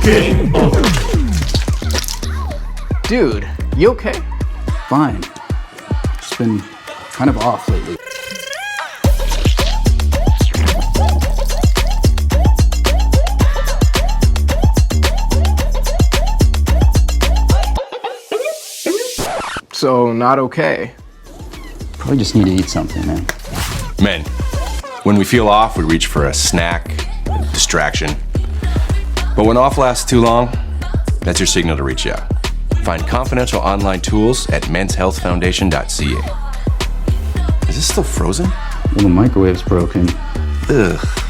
Game over. Dude, you okay? Fine. Just been kind of off lately. So, not okay. Probably just need to eat something, man. Men, when we feel off, we reach for a snack, a distraction. But when off lasts too long, that's your signal to reach out. Find confidential online tools at menshealthfoundation.ca. Is this still frozen? Well, the microwave's broken. Ugh.